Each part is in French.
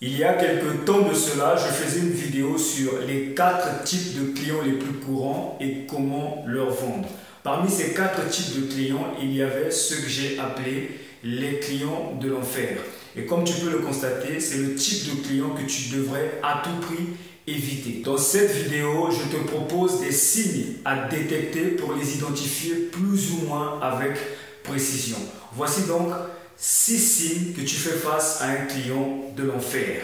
Il y a quelques temps de cela, je faisais une vidéo sur les 4 types de clients les plus courants et comment leur vendre. Parmi ces 4 types de clients, il y avait ceux que j'ai appelés les clients de l'enfer. Et comme tu peux le constater, c'est le type de client que tu devrais à tout prix éviter. Dans cette vidéo, je te propose des signes à détecter pour les identifier plus ou moins avec précision. Voici donc 6 signes que tu fais face à un client de l'enfer.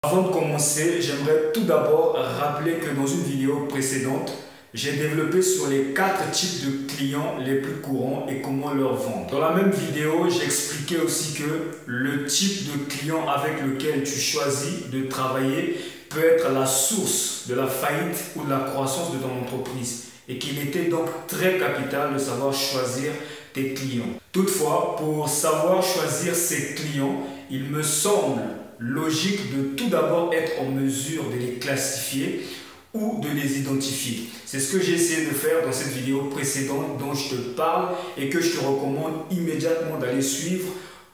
Avant de commencer, j'aimerais tout d'abord rappeler que dans une vidéo précédente, j'ai développé sur les 4 types de clients les plus courants et comment leur vendre. Dans la même vidéo, j'expliquais aussi que le type de client avec lequel tu choisis de travailler peut être la source de la faillite ou de la croissance de ton entreprise et qu'il était donc très capital de savoir choisir tes clients. Toutefois, pour savoir choisir ses clients, il me semble logique de tout d'abord être en mesure de les classifier ou de les identifier. C'est ce que j'ai essayé de faire dans cette vidéo précédente dont je te parle et que je te recommande immédiatement d'aller suivre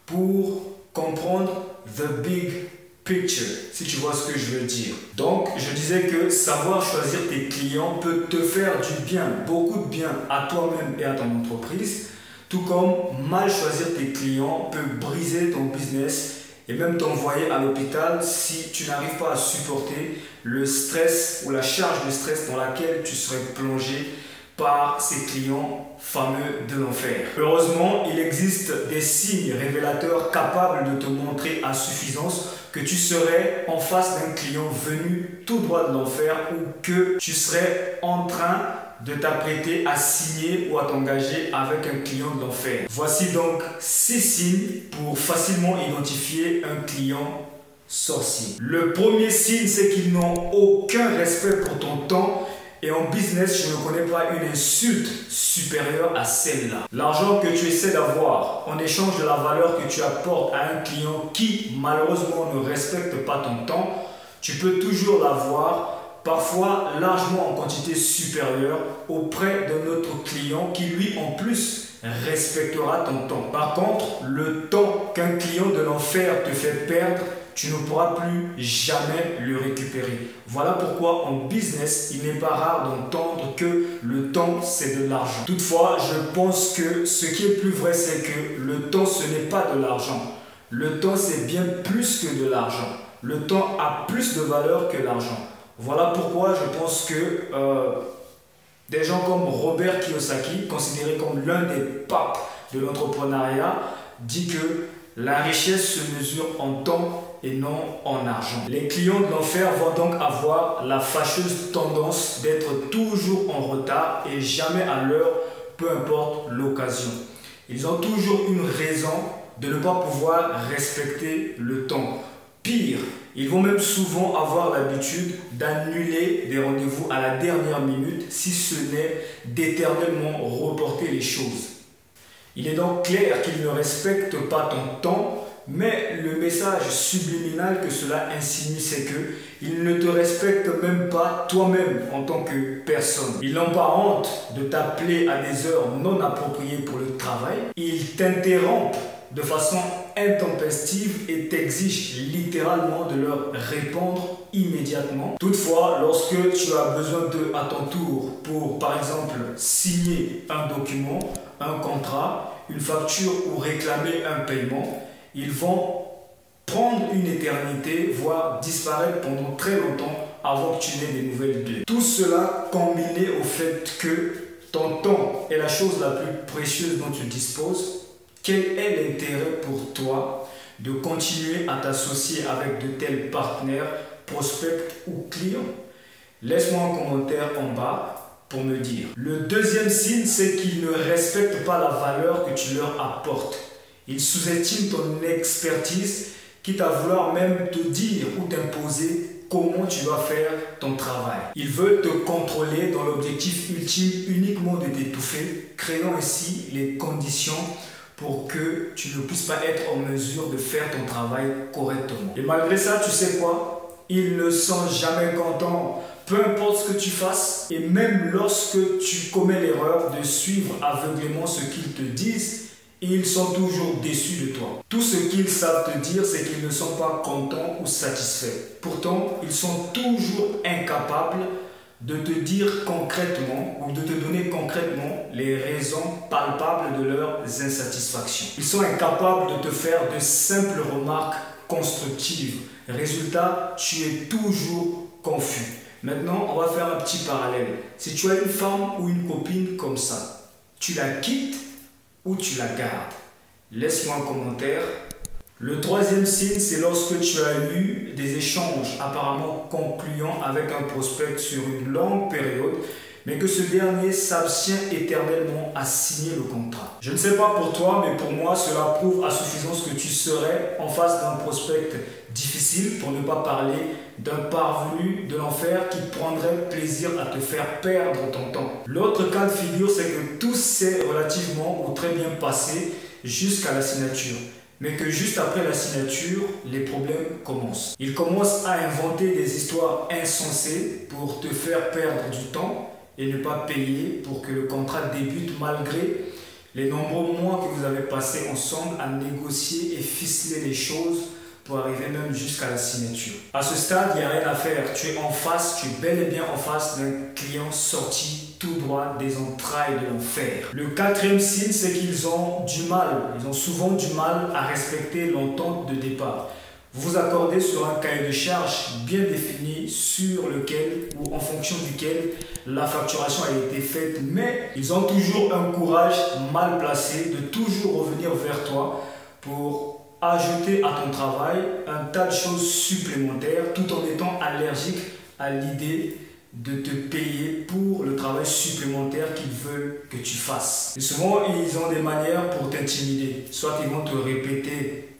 pour comprendre the big picture, si tu vois ce que je veux dire. Donc, je disais que savoir choisir tes clients peut te faire du bien, beaucoup de bien à toi-même et à ton entreprise, tout comme mal choisir tes clients peut briser ton business et même t'envoyer à l'hôpital si tu n'arrives pas à supporter le stress ou la charge de stress dans laquelle tu serais plongé par ces clients fameux de l'enfer. Heureusement, il existe des signes révélateurs capables de te montrer à suffisance que tu serais en face d'un client venu tout droit de l'enfer ou que tu serais en train de t'apprêter à signer ou à t'engager avec un client de l'enfer. Voici donc 6 signes pour facilement identifier un client sorcier. Le premier signe, c'est qu'ils n'ont aucun respect pour ton temps. Et en business, je ne connais pas une insulte supérieure à celle-là. L'argent que tu essaies d'avoir en échange de la valeur que tu apportes à un client qui malheureusement ne respecte pas ton temps, tu peux toujours l'avoir, parfois largement en quantité supérieure auprès d'un autre client qui lui en plus respectera ton temps. Par contre, le temps qu'un client de l'enfer te fait perdre, tu ne pourras plus jamais le récupérer. Voilà pourquoi en business, il n'est pas rare d'entendre que le temps, c'est de l'argent. Toutefois, je pense que ce qui est plus vrai, c'est que le temps, ce n'est pas de l'argent. Le temps, c'est bien plus que de l'argent. Le temps a plus de valeur que l'argent. Voilà pourquoi je pense que des gens comme Robert Kiyosaki, considéré comme l'un des papes de l'entrepreneuriat, dit que la richesse se mesure en temps et non en argent. Les clients de l'enfer vont donc avoir la fâcheuse tendance d'être toujours en retard et jamais à l'heure, peu importe l'occasion. Ils ont toujours une raison de ne pas pouvoir respecter le temps. Pire, ils vont même souvent avoir l'habitude d'annuler des rendez-vous à la dernière minute si ce n'est d'éternellement reporter les choses. Il est donc clair qu'ils ne respectent pas ton temps, mais le message subliminal que cela insinue, c'est qu'ils ne te respectent même pas toi-même en tant que personne. Ils n'ont pas honte de t'appeler à des heures non appropriées pour le travail. Ils t'interrompent de façon intempestive et t'exigent littéralement de leur répondre immédiatement. Toutefois, lorsque tu as besoin d'eux à ton tour pour, par exemple, signer un document, un contrat, une facture ou réclamer un paiement, ils vont prendre une éternité, voire disparaître pendant très longtemps avant que tu n'aies des nouvelles d'eux. Tout cela combiné au fait que ton temps est la chose la plus précieuse dont tu disposes. Quel est l'intérêt pour toi de continuer à t'associer avec de tels partenaires, prospects ou clients? Laisse-moi un commentaire en bas pour me dire. Le deuxième signe, c'est qu'ils ne respectent pas la valeur que tu leur apportes. Ils sous-estiment ton expertise, quitte à vouloir même te dire ou t'imposer comment tu vas faire ton travail. Ils veulent te contrôler dans l'objectif ultime uniquement de t'étouffer, créant ainsi les conditions pour que tu ne puisses pas être en mesure de faire ton travail correctement. Et malgré ça, tu sais quoi? Ils ne sont jamais contents, peu importe ce que tu fasses, et même lorsque tu commets l'erreur de suivre aveuglément ce qu'ils te disent, et ils sont toujours déçus de toi. Tout ce qu'ils savent te dire, c'est qu'ils ne sont pas contents ou satisfaits. Pourtant, ils sont toujours incapables de te dire concrètement ou de te donner concrètement les raisons palpables de leurs insatisfactions. Ils sont incapables de te faire de simples remarques constructives. Résultat, tu es toujours confus. Maintenant, on va faire un petit parallèle. Si tu as une femme ou une copine comme ça, tu la quittes ou tu la gardes? Laisse-moi un commentaire. Le troisième signe, c'est lorsque tu as eu des échanges apparemment concluants avec un prospect sur une longue période, mais que ce dernier s'abstient éternellement à signer le contrat. Je ne sais pas pour toi, mais pour moi, cela prouve à suffisance que tu serais en face d'un prospect difficile, pour ne pas parler d'un parvenu de l'enfer qui prendrait plaisir à te faire perdre ton temps. L'autre cas de figure, c'est que tout s'est relativement ou très bien passé jusqu'à la signature. Mais que juste après la signature, les problèmes commencent. Ils commencent à inventer des histoires insensées pour te faire perdre du temps et ne pas payer pour que le contrat débute malgré les nombreux mois que vous avez passés ensemble à négocier et ficeler les choses pour arriver même jusqu'à la signature. À ce stade, il n'y a rien à faire. Tu es en face, tu es bel et bien en face d'un client sorti tout droit des entrailles de l'enfer. Le quatrième signe, c'est qu'ils ont du mal. Ils ont souvent du mal à respecter l'entente de départ. Vous vous accordez sur un cahier de charges bien défini sur lequel ou en fonction duquel la facturation a été faite, mais ils ont toujours un courage mal placé de toujours revenir vers toi pour ajouter à ton travail un tas de choses supplémentaires tout en étant allergique à l'idée de te payer pour le travail supplémentaire qu'ils veulent que tu fasses. Et souvent, ils ont des manières pour t'intimider. Soit ils vont te répéter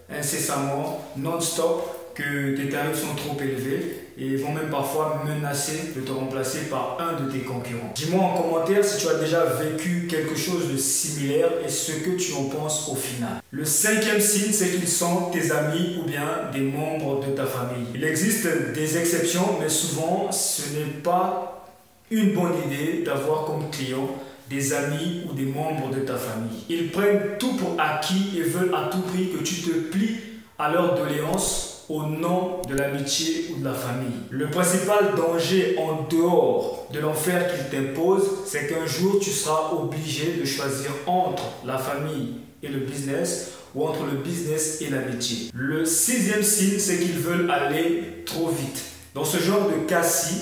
incessamment, non-stop, que tes tarifs sont trop élevés et ils vont même parfois menacer de te remplacer par un de tes concurrents. Dis-moi en commentaire si tu as déjà vécu quelque chose de similaire et ce que tu en penses au final. Le cinquième signe, c'est qu'ils sont tes amis ou bien des membres de ta famille. Il existe des exceptions, mais souvent ce n'est pas une bonne idée d'avoir comme client des amis ou des membres de ta famille. Ils prennent tout pour acquis et veulent à tout prix que tu te plies à leurs doléances au nom de l'amitié ou de la famille. Le principal danger en dehors de l'enfer qu'ils t'imposent, c'est qu'un jour tu seras obligé de choisir entre la famille et le business ou entre le business et l'amitié. Le sixième signe, c'est qu'ils veulent aller trop vite. Dans ce genre de cas-ci,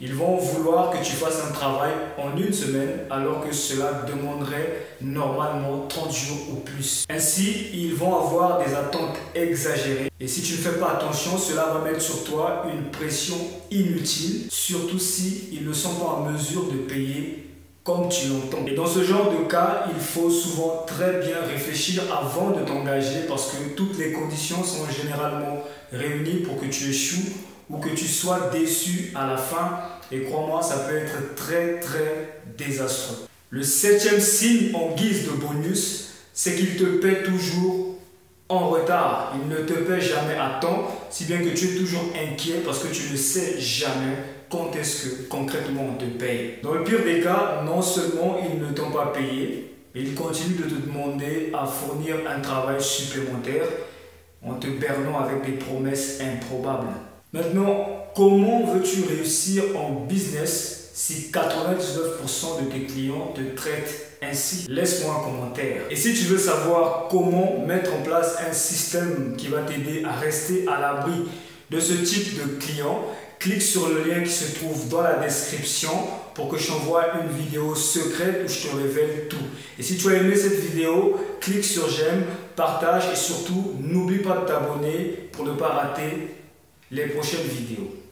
ils vont vouloir que tu fasses un travail en une semaine alors que cela demanderait normalement 30 jours ou plus. Ainsi, ils vont avoir des attentes exagérées et si tu ne fais pas attention, cela va mettre sur toi une pression inutile, surtout si ils ne sont pas en mesure de payer comme tu l'entends. Et dans ce genre de cas, il faut souvent très bien réfléchir avant de t'engager parce que toutes les conditions sont généralement réunies pour que tu échoues ou que tu sois déçu à la fin. Et crois-moi, ça peut être très désastreux. Le septième signe en guise de bonus, c'est qu'il te paie toujours en retard. Il ne te paie jamais à temps, si bien que tu es toujours inquiet parce que tu ne sais jamais quand est-ce que concrètement on te paye. Dans le pire des cas, non seulement ils ne t'ont pas payé, mais ils continuent de te demander à fournir un travail supplémentaire en te bernant avec des promesses improbables. Maintenant, comment veux-tu réussir en business si 99% de tes clients te traitent ainsi? Laisse-moi un commentaire. Et si tu veux savoir comment mettre en place un système qui va t'aider à rester à l'abri de ce type de clients, clique sur le lien qui se trouve dans la description pour que je t'envoie une vidéo secrète où je te révèle tout. Et si tu as aimé cette vidéo, clique sur j'aime, partage et surtout n'oublie pas de t'abonner pour ne pas rater les prochaines vidéos.